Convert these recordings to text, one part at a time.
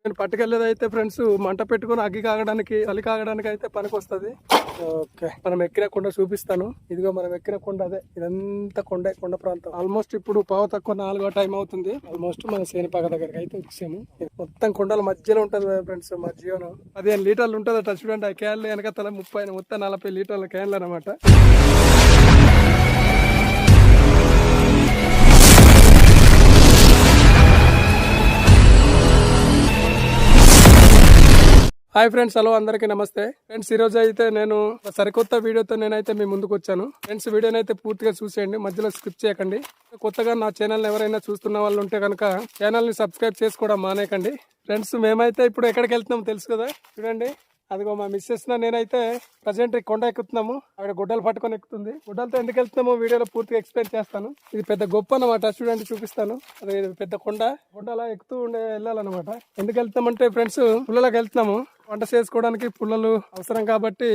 నేను పట్టుకెళ్ళేది అయితే ఫ్రెండ్స్ మంట పెట్టుకుని అగ్గి కాగడానికి చలి కాగడానికి అయితే పనికి వస్తుంది. ఓకే, మనం ఎక్కిన కొండ చూపిస్తాను. ఇదిగో మనం ఎక్కిన కొండ అదే. ఇదంతా కొండ ప్రాంతం. ఆల్మోస్ట్ ఇప్పుడు పావు తక్కువ 4 టైం అవుతుంది. ఆల్మోస్ట్ మన సేనిపాక దగ్గరికి అయితే వచ్చాము. మొత్తం కొండల మధ్యలో ఉంటది ఫ్రెండ్స్. మధ్యలో 15 లీటర్లు ఉంటుంది అట్లా చూడండి. ఆ క్యాన్లు వెనకతల 30 మొత్తం 40 లీటర్ల క్యాన్లు అనమాట. హాయ్ ఫ్రెండ్స్, హలో అందరికీ నమస్తే ఫ్రెండ్స్. ఈ రోజు అయితే నేను సరికొత్త వీడియోతో నేనైతే మీ ముందుకు వచ్చాను ఫ్రెండ్స్. వీడియోని అయితే పూర్తిగా చూసేయండి, మధ్యలో స్కిప్ చేయకండి. కొత్తగా నా ఛానల్ ఎవరైనా చూస్తున్న వాళ్ళు ఉంటే కనుక ఛానల్ ని సబ్స్క్రైబ్ చేసుకోవడం మానేకండి ఫ్రెండ్స్. మేమైతే ఇప్పుడు ఎక్కడికి వెళ్తున్నాం తెలుసు కదా, చూడండి. అదిగో మా మిస్సెస్ నేనైతే ప్రజెంట్ కొండ ఎక్కుతున్నాము. అక్కడ గుడ్డలు పట్టుకొని ఎక్కుతుంది. గుడ్డలతో ఎందుకు వెళ్తున్నామో వీడియోలో పూర్తిగా ఎక్స్ప్లెయిన్ చేస్తాను. ఇది పెద్ద గొప్ప అన్నమాట, చూడండి చూపిస్తాను. అదే పెద్ద కొండ అలా ఎక్కుతూ వెళ్ళాలన్నమాట. ఎందుకు వెళ్తామంటే ఫ్రెండ్స్, పుల్లలకు వెళ్తున్నాము. వంట చేసుకోవడానికి పుల్లలు అవసరం కాబట్టి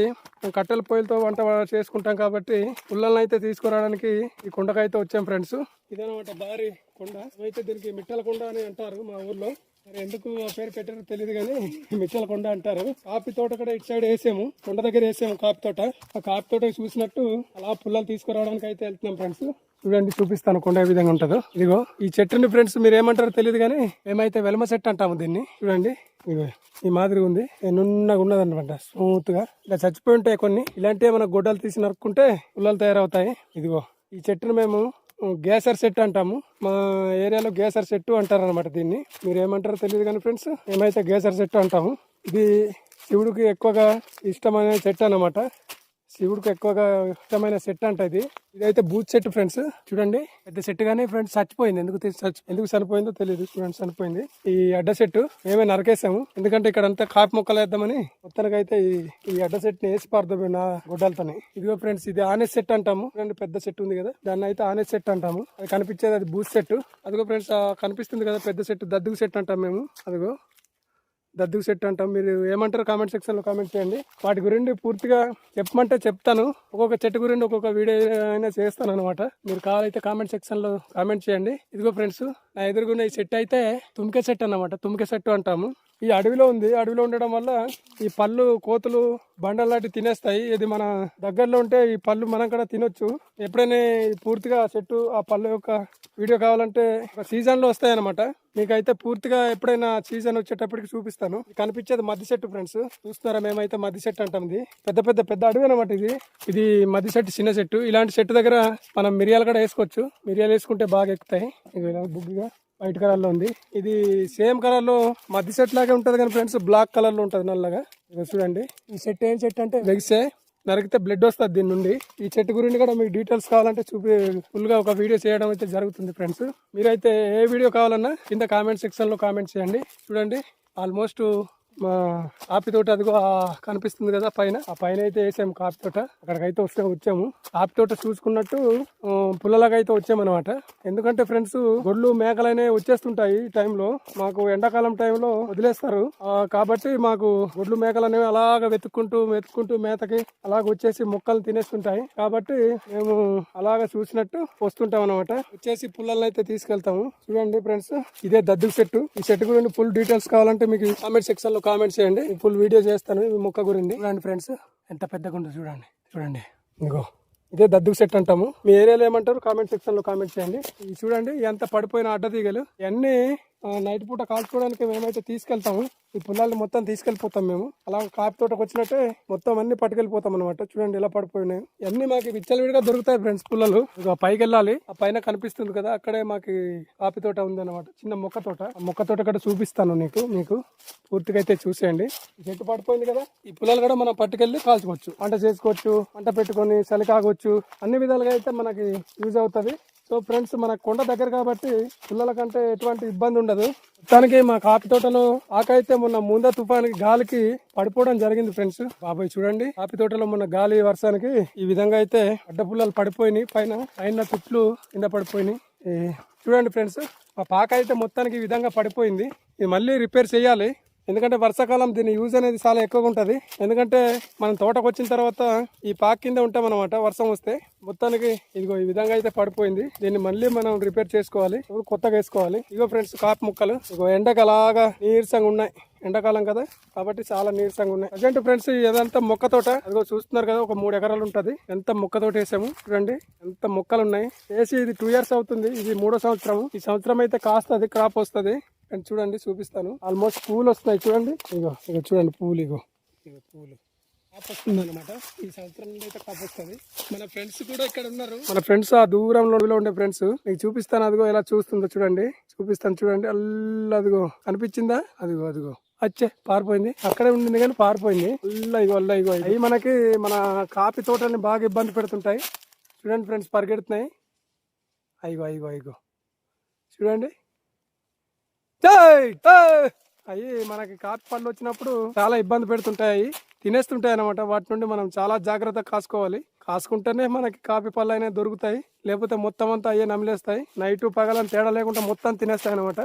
కట్టెల పొయ్యిలతో వంట చేసుకుంటాం కాబట్టి పుల్లలను అయితే తీసుకురావడానికి ఈ కొండకైతే వచ్చాం ఫ్రెండ్స్. ఇదనమాట భారీ కొండ. అయితే దీనికి మిట్టల కొండ అని అంటారు మా ఊర్లో. మరి ఎందుకు ఆ పేరు పెట్టారో తెలియదు కానీ మిట్టల కొండ అంటారు. కాఫీ తోట కూడా ఇటు సైడ్ వేసాము, కొండ దగ్గర వేసాము కాఫీ తోట. ఆ కాఫీ తోట చూసినట్టు అలా పుల్లలు తీసుకురావడానికి అయితే వెళ్తున్నాం ఫ్రెండ్స్. చూడండి చూపిస్తాను కొండ ఏ విధంగా ఉంటుందో. ఇదిగో ఈ చెట్టుని ఫ్రెండ్స్ మీరు ఏమంటారో తెలియదు కానీ మేమైతే వెలమ చెట్టు అంటాము దీన్ని. చూడండి ఇదిగో ఈ మాదిరి ఉంది, నున్నగా ఉన్నది అనమాట. స్మూత్ గా ఇలా చచ్చిపోయి ఉంటాయి కొన్ని. ఇలాంటివి మన గొడ్డలు తీసి నరుక్కుంటే పుల్లలు తయారవుతాయి. ఇదిగో ఈ చెట్టును మేము గేసర్ చెట్టు అంటాము. మా ఏరియాలో గేసర్ చెట్టు అంటారు అనమాట దీన్ని. మీరు ఏమంటారో తెలియదు కానీ ఫ్రెండ్స్, మేమైతే గేసర్ చెట్టు అంటాము. ఇది శివుడికి ఎక్కువగా ఇష్టమైన చెట్టు అనమాట. శివుడికి ఎక్కువగా ఇష్టమైన చెట్టు అంట ఇది. ఇదైతే బూత్ చెట్టు ఫ్రెండ్స్. చూడండి పెద్ద చెట్టు కానీ ఫ్రెండ్స్ చచ్చిపోయింది. ఎందుకు చనిపోయిందో తెలియదు. చూడండి చనిపోయింది. ఈ అడ్డ చెట్టు మేమే నరకేసాము, ఎందుకంటే ఇక్కడ అంతా కాపు మొక్కలు వేద్దామని. మొత్తానికి అయితే ఈ అడ్డ చెట్టుని వేసి పారుతాము నా గుడ్డలతోని. ఇదిగో ఫ్రెండ్స్, ఇది ఆనేస్ చెట్టు అంటాము. చూడండి పెద్ద చెట్టు ఉంది కదా, దాన్ని అయితే ఆనేస్ చెట్టు అంటాము. అది కనిపించేది అది బూత్ చెట్టు. అదిగో ఫ్రెండ్స్ కనిపిస్తుంది కదా పెద్ద చెట్టు, దద్దుగు చెట్టు అంటాం మేము. అదిగో దద్దుగు చెట్టు అంటాం. మీరు ఏమంటారు కామెంట్ సెక్షన్ లో కామెంట్ చేయండి. వాటి గురించి పూర్తిగా చెప్పమంటే చెప్తాను. ఒక్కొక్క చెట్టు గురించి ఒక్కొక్క వీడియో అయినా చేస్తాను అనమాట. మీరు కావాలైతే కామెంట్ సెక్షన్ లో కామెంట్ చేయండి. ఇదిగో ఫ్రెండ్స్, నా ఎదురుగున్న ఈ చెట్టు అయితే తుమ్కె చెట్టు అన్నమాట. తుమ్కె చెట్టు అంటాము. ఈ అడవిలో ఉంది. అడవిలో ఉండడం వల్ల ఈ పళ్ళు కోతులు బండలు లాంటివి తినేస్తాయి. ఇది మన దగ్గరలో ఉంటే ఈ పళ్ళు మనం కూడా తినొచ్చు. ఎప్పుడైనా పూర్తిగా చెట్టు ఆ పళ్ళు యొక్క వీడియో కావాలంటే ఒక సీజన్ లో వస్తాయి అనమాట. మీకైతే పూర్తిగా ఎప్పుడైనా సీజన్ వచ్చేటప్పటికి చూపిస్తాను. కనిపించేది మద్ది చెట్టు ఫ్రెండ్స్. చూస్తున్నారా, మేమైతే మద్ది చెట్టు అంటాం. ఇది పెద్ద అడవి అనమాట. ఇది మద్ది చెట్టు, చిన్న చెట్టు. ఇలాంటి చెట్టు దగ్గర మనం మిరియాలు కూడా వేసుకోవచ్చు. మిరియాలు వేసుకుంటే బాగా ఎక్కుతాయి. బుగ్గిగా వైట్ కలర్ లో ఉంది. ఇది సేమ్ కలర్ లో మద్ది చెట్టు లాగే ఉంటది కానీ ఫ్రెండ్స్ బ్లాక్ కలర్ లో ఉంటది నల్లగా. చూడండి ఈ చెట్టు ఏం చెట్టు అంటే లెగ్సే, నరికితే బ్లడ్ వస్తుంది దీని నుండి. ఈ చెట్టు గురించి కూడా మీకు డీటెయిల్స్ కావాలంటే ఫుల్ గా ఒక వీడియో చేయడం అయితే జరుగుతుంది ఫ్రెండ్స్. మీరైతే ఏ వీడియో కావాలన్నా కింద కామెంట్ సెక్షన్ లో కామెంట్ చేయండి. చూడండి ఆల్మోస్ట్ మా కాఫీ తోట అదిగో కనిపిస్తుంది కదా పైన. ఆ పైన అయితే వేసాము కాఫీ తోట. అక్కడికైతే వచ్చాము. కాఫీ తోట చూసుకున్నట్టు పుల్లలాగా అయితే వచ్చామన్నమాట. ఎందుకంటే ఫ్రెండ్స్ గొడ్లు మేకలనే వచ్చేస్తుంటాయి ఈ టైంలో. మాకు ఎండాకాలం టైంలో వదిలేస్తారు కాబట్టి మాకు గొడ్లు మేకలు అనేవి అలాగ వెతుక్కుంటూ మేతకి అలాగ వచ్చేసి మొక్కలు తినేస్తుంటాయి. కాబట్టి మేము అలాగ చూసినట్టు వస్తుంటాం అనమాట. వచ్చేసి పుల్లలను అయితే తీసుకెళ్తాము. చూడండి ఫ్రెండ్స్, ఇదే దద్దుగు చెట్టు. ఈ చెట్టు గురించి ఫుల్ డీటెయిల్స్ కావాలంటే మీకు కామెంట్ సెక్షన్ లో కామెంట్ చేయండి. ఫుల్ వీడియో చేస్తాను ఈ మొక్క గురించి. చూడండి ఫ్రెండ్స్ ఎంత పెద్దగా ఉందో చూడండి. ఇదిగో ఇదే దద్దుగు చెట్టు అంటాము. మీ ఏరియాలో ఏమంటారు కామెంట్ సెక్షన్ లో కామెంట్ చేయండి. ఇది చూడండి ఎంత పడిపోయిన అడ్డ తీగలు. ఇవన్నీ నైట్ పూట కాల్చుకోవడానికి మేమైతే తీసుకెళ్తాము. ఈ పుల్లాన్ని మొత్తం తీసుకెళ్లిపోతాం మేము. అలా కాఫీ తోటకు వచ్చినట్టే మొత్తం అన్ని పట్టుకెళ్ళిపోతాం అనమాట. చూడండి ఎలా పడిపోయినాయి. ఇవన్నీ మాకు విచ్చలవిడిగా దొరుకుతాయి ఫ్రెండ్స్ పుల్లలు. ఇక పైకి వెళ్ళాలి, ఆ పైన కనిపిస్తుంది కదా అక్కడే మాకు కాఫీ తోట ఉంది అనమాట. చిన్న మొక్క తోట. ఆ మొక్క తోట కూడా చూపిస్తాను మీకు పూర్తిగా అయితే చూసేయండి. ఈ చెట్టు పడిపోయింది కదా, ఈ పుల్లలు కూడా మనం పట్టుకెళ్ళి కాల్చుకోవచ్చు, వంట చేసుకోవచ్చు, వంట పెట్టుకొని చలి కాగొచ్చు. అన్ని విధాలుగా అయితే మనకి యూజ్ అవుతుంది. సో ఫ్రెండ్స్ మన కొండ దగ్గర కాబట్టి పిల్లల కంటే ఎటువంటి ఇబ్బంది ఉండదు. మొత్తానికి మా కాఫీ తోటలో ఆకైతే మొన్న ముంద తుఫానికి గాలికి పడిపోవడం జరిగింది ఫ్రెండ్స్. బాబాయ్ చూడండి, కాఫీ తోటలో మొన్న గాలి వర్షానికి ఈ విధంగా అయితే అడ్డ పుల్లలు పడిపోయినాయి. పైన తుట్లు కింద పడిపోయినాయి. చూడండి ఫ్రెండ్స్, మా పాక అయితే మొత్తానికి ఈ విధంగా పడిపోయింది. ఇది మళ్ళీ రిపేర్ చేయాలి. ఎందుకంటే వర్షాకాలం దీని యూజ్ అనేది చాలా ఎక్కువగా ఉంటుంది. ఎందుకంటే మనం తోటకు వచ్చిన తర్వాత ఈ పాక్ కింద ఉంటాం అనమాట. వర్షం వస్తే మొత్తానికి ఇదిగో ఈ విధంగా అయితే పడిపోయింది. దీన్ని మళ్ళీ మనం రిపేర్ చేసుకోవాలి, ఇప్పుడు కొత్తగా వేసుకోవాలి. ఇగో ఫ్రెండ్స్ కాపు ముక్కలు ఇగో ఎండకు అలాగా నీరసంగా ఉన్నాయి. ఎండాకాలం కదా కాబట్టి చాలా నీరసంగా ఉన్నాయి. ప్రజెంట్ ఫ్రెండ్స్ ఏదంతా మొక్క తోట అదిగో చూస్తున్నారు కదా, ఒక 3 ఎకరాలు ఉంటది. ఎంత మొక్క తోట వేసాము చూడండి, ఎంత మొక్కలు ఉన్నాయి. వేసి ఇది 2 years అవుతుంది. ఇది 3వ సంవత్సరం. ఈ సంవత్సరం అయితే కాస్తది, క్రాప్ వస్తుంది. అండ్ చూడండి చూపిస్తాను. ఆల్మోస్ట్ పూలు వస్తున్నాయి చూడండి. ఇగో ఇగో చూడండి పూలు, ఇగో పూలు కాపు వస్తుంది అనమాట. ఈ సంవత్సరం నుండి అయితే కాపు వస్తుంది. మన ఫ్రెండ్స్ కూడా ఇక్కడ ఉన్నారు. మన ఫ్రెండ్స్ ఆ దూరంలో ఉండే ఫ్రెండ్స్ మీకు చూపిస్తాను. అదిగో ఎలా చూస్తుందో చూడండి, చూపిస్తాను చూడండి. అల్లా అదిగో కనిపించిందా, అదిగో అదిగో వచ్చే పారిపోయింది. అక్కడే ఉండింది కానీ పారిపోయింది. అల్లా ఇగో అవి మనకి మన కాఫీ తోటని బాగా ఇబ్బంది పెడుతుంటాయి. చూడండి ఫ్రెండ్స్ పరిగెడుతున్నాయి. అయ్యో అయ్యో అయ్యో చూడండి. అవి మనకి కాఫీ పళ్ళు వచ్చినప్పుడు చాలా ఇబ్బంది పెడుతుంటాయి, తినేస్తుంటాయి అనమాట. వాటి నుండి మనం చాలా జాగ్రత్తగా కాసుకోవాలి. కాసుకుంటేనే మనకి కాఫీ పళ్ళు అయినా దొరుకుతాయి, లేకపోతే మొత్తం అంతా అయ్యే నమిలేస్తాయి. నైట్ పగలని తేడా లేకుండా మొత్తం తినేస్తాయి అనమాట.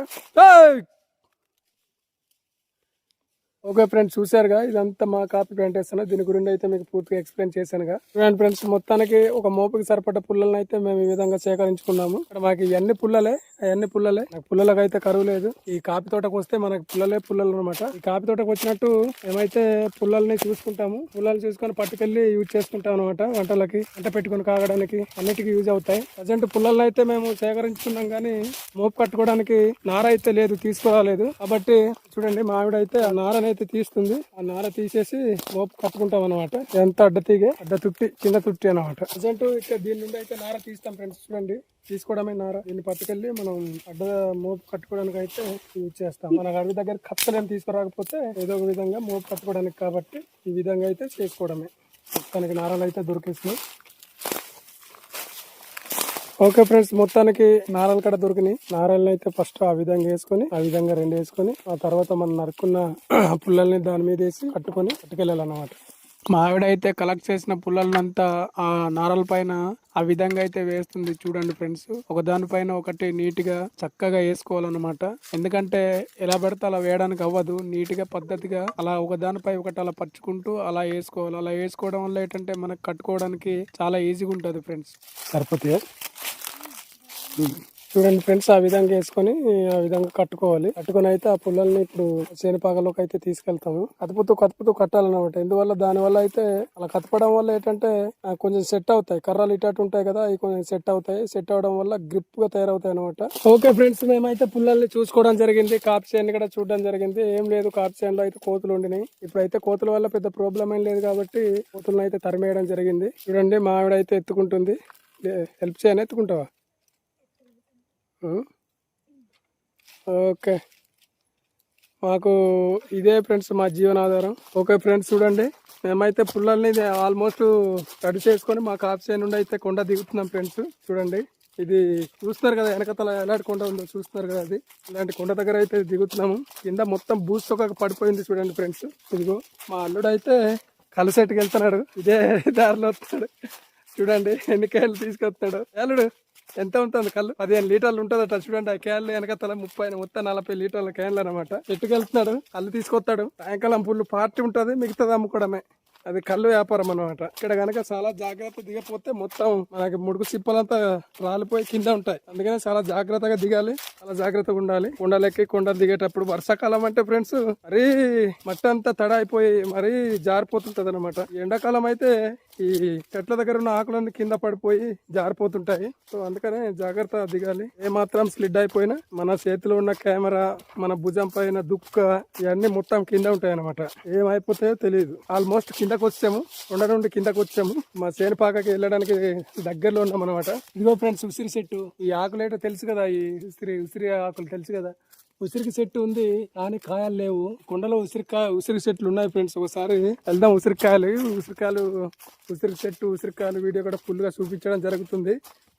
ఓకే ఫ్రెండ్స్ చూసారుగా, ఇదంతా మా కాఫీ ప్లాంటేషన్. దీని గురించి అయితే మీకు పూర్తిగా ఎక్స్ప్లెయిన్ చేశానుగా. చూడండి ఫ్రెండ్స్, మొత్తానికి ఒక మోపుకి సరిపడ్డ పుల్లలను అయితే మేము ఈ విధంగా సేకరించుకున్నాము. ఇక్కడ మాకు ఇవన్నీ పుల్లలే, అవన్నీ పుల్లలే. నాకు పుల్లలకు అయితే కరువు లేదు. ఈ కాఫీ తోటకు వస్తే మనకు పుల్లలు అనమాట. ఈ కాఫీ తోటకు వచ్చినట్టు మేమైతే పుల్లల్ని చూసుకుంటాము. పుల్లలు చూసుకొని పట్టుకెళ్లి యూజ్ చేసుకుంటాం అనమాట. వంటలకి, వంట పెట్టుకుని కాగడానికి అన్నిటికీ యూజ్ అవుతాయి. ప్రజెంట్ పుల్లలను అయితే మేము సేకరించుకున్నాం, కానీ మోపు కట్టుకోవడానికి నార అయితే లేదు, తీసుకురాలేదు. కాబట్టి చూడండి మా ఆవిడ అయితే ఆ నారని అయితే తీస్తుంది. ఆ నార తీసేసి మోపు కట్టుకుంటాం అనమాట. ఎంత అడ్డ తుట్టి, చిన్న తుట్టి అనమాట. ప్రజెంట్ ఇక్కడ దీని నుండి అయితే నార తీస్తాం ఫ్రెండ్స్. చూడండి తీసుకోవడమే నార. దీన్ని పట్టుకెళ్ళి మనం అడ్డ మోపు కట్టుకోవడానికి అయితే యూజ్ చేస్తాం. మన అడవి దగ్గర కప్పలేం తీసుకురాకపోతే ఏదో ఒక విధంగా మోపు కట్టుకోవడానికి, కాబట్టి ఈ విధంగా అయితే చేసుకోవడమే. మొత్తానికి నారలు అయితే దొరికేసినాయి. ఓకే ఫ్రెండ్స్, మొత్తానికి నారలు కూడా దొరికినాయి. నారల్ని అయితే ఫస్ట్ ఆ విధంగా వేసుకొని, ఆ విధంగా 2 వేసుకొని, ఆ తర్వాత మనం నరుకున్న పుల్లల్ని దాని మీద వేసి కట్టుకొని పట్టుకెళ్ళాలన్నమాట. మా ఆవిడ అయితే కలెక్ట్ చేసిన పుల్లలంతా ఆ నారల పైన ఆ విధంగా అయితే వేస్తుంది. చూడండి ఫ్రెండ్స్, ఒకదానిపైన ఒకటి నీట్ గా చక్కగా వేసుకోవాలన్నమాట. ఎందుకంటే ఎలా పెడితే అలా వేయడానికి అవ్వదు. నీట్ గా పద్ధతిగా అలా ఒకదానిపై ఒకటి అలా పరుచుకుంటూ అలా వేసుకోవాలి. అలా వేసుకోవడం వల్ల ఏంటంటే మనకు కట్టుకోవడానికి చాలా ఈజీగా ఉంటుంది ఫ్రెండ్స్. సరిపోతే చూడండి ఫ్రెండ్స్, ఆ విధంగా వేసుకొని ఆ విధంగా కట్టుకోవాలి. కట్టుకొని అయితే ఆ పుల్లల్ని ఇప్పుడు చేనుపాకలోకి అయితే తీసుకెళ్తాము. కతుపుతూ కట్టాలన్నమాట. ఎందువల్ల దానివల్ల అయితే అలా కతపడం వల్ల ఏంటంటే కొంచెం సెట్ అవుతాయి. కర్రలు ఇటు ఉంటాయి కదా, అవి కొంచెం సెట్ అవుతాయి. సెట్ అవడం వల్ల గ్రిప్ గా తయారవుతాయి అనమాట. ఓకే ఫ్రెండ్స్, మేమైతే పుల్లల్ని చూసుకోవడం జరిగింది. కాపు చేను కూడా చూడడం జరిగింది. ఏం లేదు, కాపు చేనులో అయితే కోతులు ఉండినాయి. ఇప్పుడైతే కోతుల వల్ల పెద్ద ప్రాబ్లం ఏం లేదు కాబట్టి కోతులను అయితే తరిమేయడం జరిగింది. చూడండి మా ఆవిడ అయితే ఎత్తుకుంటుంది. హెల్ప్ చేయని ఎత్తుకుంటావా? ఓకే, మాకు ఇదే ఫ్రెండ్స్ మా జీవనాధారం. ఓకే ఫ్రెండ్స్ చూడండి, మేమైతే పుల్లల్ని ఆల్మోస్ట్ రెడీ చేసుకొని మా కాఫీ చేను నుండి అయితే కొండ దిగుతున్నాం ఫ్రెండ్స్. చూడండి, ఇది చూస్తున్నారు కదా, వెనకతల ఎలాంటి కొండ ఉందో చూస్తున్నారు కదా, అది ఇలాంటి కొండ దగ్గర అయితే దిగుతున్నాము. కింద మొత్తం బూస్తొక పడిపోయింది చూడండి ఫ్రెండ్స్. ఇదిగో మా అల్లుడు అయితే కలసెట్టుకు వెళ్తున్నాడు, ఇదే దారిలో వస్తాడు. చూడండి ఎన్ని కాయలు తీసుకొస్తాడు అల్లుడు. ఎంత ఉంటుంది కళ్ళు? 15 లీటర్లు ఉంటుందట. చూడండి ఆ క్యాన్లు వెనకతల 30 మొత్తం 40 లీటర్ల క్యాన్లు అనమాట. ఎట్టుకెళ్తున్నాడు, కళ్ళు తీసుకొస్తాడు. సాయంకాలం ఫుల్ పార్టీ ఉంటుంది, మిగతాది అమ్ముకోవడమే. అది కళ్ళు వ్యాపారం అనమాట. ఇక్కడ కనుక చాలా జాగ్రత్త దిగపోతే మొత్తం మనకి ముడుకు సిప్పలంతా రాలిపోయి కింద ఉంటాయి. అందుకని చాలా జాగ్రత్తగా దిగాలి, చాలా జాగ్రత్తగా ఉండాలి. కొండలెక్కి కొండ దిగేటప్పుడు. వర్షాకాలం అంటే ఫ్రెండ్స్ మరీ మట్టి అంతా తడ అయిపోయి మరీ జారిపోతుంటది అనమాట. ఎండాకాలం అయితే ఈ చెట్ల దగ్గర ఉన్న ఆకులన్నీ కింద పడిపోయి జారిపోతుంటాయి. సో అందుకనే జాగ్రత్త దిగాలి. ఏ మాత్రం స్లిడ్ అయిపోయినా మన చేతిలో ఉన్న కెమెరా, మన భుజం పైన దుక్క, ఇవన్నీ మొత్తం కింద ఉంటాయి అనమాట. ఏమైపోతాయో తెలియదు. ఆల్మోస్ట్ కిందకు వచ్చాము, కొండ నుండి కిందకు వచ్చాము. మా చేనుపాకకి వెళ్ళడానికి దగ్గరలో ఉన్నాం అనమాట. ఇదిగో ఫ్రెండ్స్ ఉసిరి చెట్టు. ఈ ఆకులేటో తెలుసు కదా, ఈ ఉసిరి ఆకులు తెలుసు కదా. ఉసిరికి చెట్టు ఉంది కానీ కాయలు లేవు. కొండలో ఉసిరి చెట్లు ఉన్నాయి ఫ్రెండ్స్. ఒకసారి వెళ్దాం. ఉసిరికాయలు వీడియో కూడా ఫుల్ గా చూపించడం జరుగుతుంది.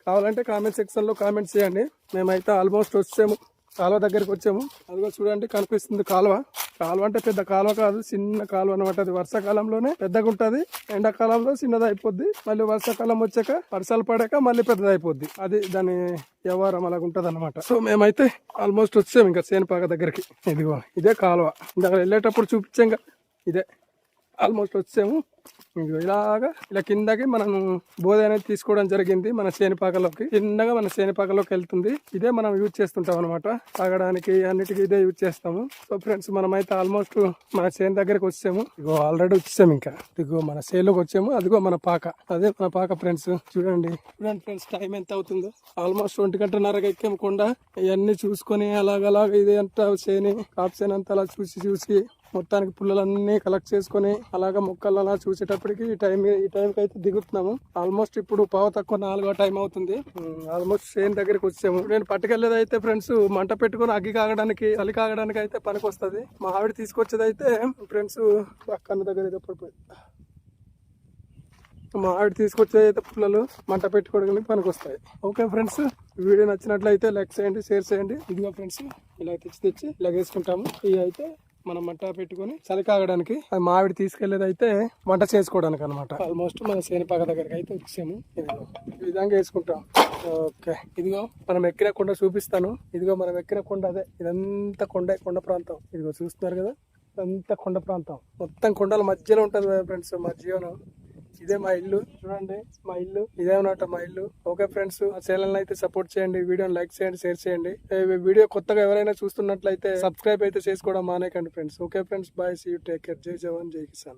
కావాలంటే కామెంట్ సెక్షన్ లో కామెంట్ చేయండి. మేమైతే ఆల్మోస్ట్ వచ్చాము, కాలువ దగ్గరికి వచ్చాము. అదిగో చూడండి కనిపిస్తుంది కాలువ. కాలువ అంటే పెద్ద కాలువ కాదు, చిన్న కాలువ అనమాట. అది వర్షాకాలంలోనే పెద్దగా ఉంటది, ఎండాకాలంలో చిన్నది అయిపోద్ది, మళ్ళీ వర్షాకాలం వచ్చాక వర్షాలు పడాక మళ్ళీ పెద్దది అయిపోద్ది. అది దాని వ్యవహారం అలాగ ఉంటది అనమాట. సో మేమైతే ఆల్మోస్ట్ వచ్చాము ఇంకా సేనుపాక దగ్గరికి. ఇదిగో ఇదే కాలువ, ఇందాక వెళ్ళేటప్పుడు చూపించాం కదా, ఇదే ఆల్మోస్ట్ వచ్చాము. ఇలాగా ఇలా కిందకి మనం బోధ అనేది తీసుకోవడం జరిగింది మన సేనుపాకలోకి. చిన్నగా మన సేనుపాకలోకి వెళ్తుంది. ఇదే మనం యూజ్ చేస్తుంటాం అనమాట, తాగడానికి అన్నిటికీ ఇదే యూజ్ చేస్తాము. సో ఫ్రెండ్స్ మనమైతే ఆల్మోస్ట్ మన చేను దగ్గరకు వచ్చాము. ఇగో ఆల్రెడీ వచ్చాము, ఇంకా ఇదిగో మన చేలోకి వచ్చాము. అదిగో మన పాక, అదే మన పాక ఫ్రెండ్స్. చూడండి ఫ్రెండ్స్ టైం ఎంత అవుతుందో, ఆల్మోస్ట్ 1:30కి ఎక్కాము కొండ. ఇవన్నీ చూసుకొని అలాగలాగ ఇది అంతా చేని కాప్సేన్ అంతా అలా చూసి మొత్తానికి పుల్లలన్నీ కలెక్ట్ చేసుకొని అలాగా మొక్కలు అలా చూసేటప్పటికి ఈ టైంకి అయితే దిగుతున్నాము. ఆల్మోస్ట్ ఇప్పుడు పావు తక్కువ 4వ టైం అవుతుంది. ఆల్మోస్ట్ చేను దగ్గరికి వచ్చాము. నేను పట్టుకెళ్ళేది అయితే ఫ్రెండ్స్ మంట పెట్టుకొని అగ్గి కాగడానికి, చలి కాగడానికి అయితే పనికి వస్తుంది. మా ఆవిడ తీసుకొచ్చేది అయితే ఫ్రెండ్స్ అక్కన్న దగ్గర అయితే పడిపోయింది. మా ఆవిడ తీసుకొచ్చేది అయితే పుల్లలు మంట పెట్టుకోవడానికి పనికి వస్తాయి. ఓకే ఫ్రెండ్స్, వీడియో నచ్చినట్లయితే లైక్ చేయండి, షేర్ చేయండి. ఇదిగో ఫ్రెండ్స్ ఇలా తెచ్చి ఇలా వేసుకుంటాము. ఇవి అయితే మనం మంట పెట్టుకొని చలి కాగడానికి, అది మా ఆవిడ తీసుకెళ్లేది అయితే వంట చేసుకోవడానికి అనమాట. ఆల్మోస్ట్ మన సేనుపాక దగ్గరికి అయితే వచ్చాము. ఇదిగో ఈ విధంగా వేసుకుంటాం. ఓకే, ఇదిగో మనం ఎక్కిన కొండ చూపిస్తాను. ఇదిగో మనం ఎక్కిన కొండ అదే, ఇదంతా కొండ ప్రాంతం. ఇదిగో చూస్తున్నారు కదా, ఇదంతా కొండ ప్రాంతం. మొత్తం కొండల మధ్యలో ఉంటుంది ఫ్రెండ్స్ మా జీవనం. ఇదే మా ఇల్లు, చూడండి మా ఇల్లు ఇదే ఉన్నట్టు మా ఇల్లు. ఓకే ఫ్రెండ్స్, ఆ ఛానల్ అయితే సపోర్ట్ చేయండి, వీడియోని లైక్ చేయండి, షేర్ చేయండి. వీడియో కొత్తగా ఎవరైనా చూస్తున్నట్లయితే సబ్స్క్రైబ్ అయితే చేసుకోవడం మానేకండి friends. Okay friends, bye, see you, take care. జై జవాన్, జై కిసాన్.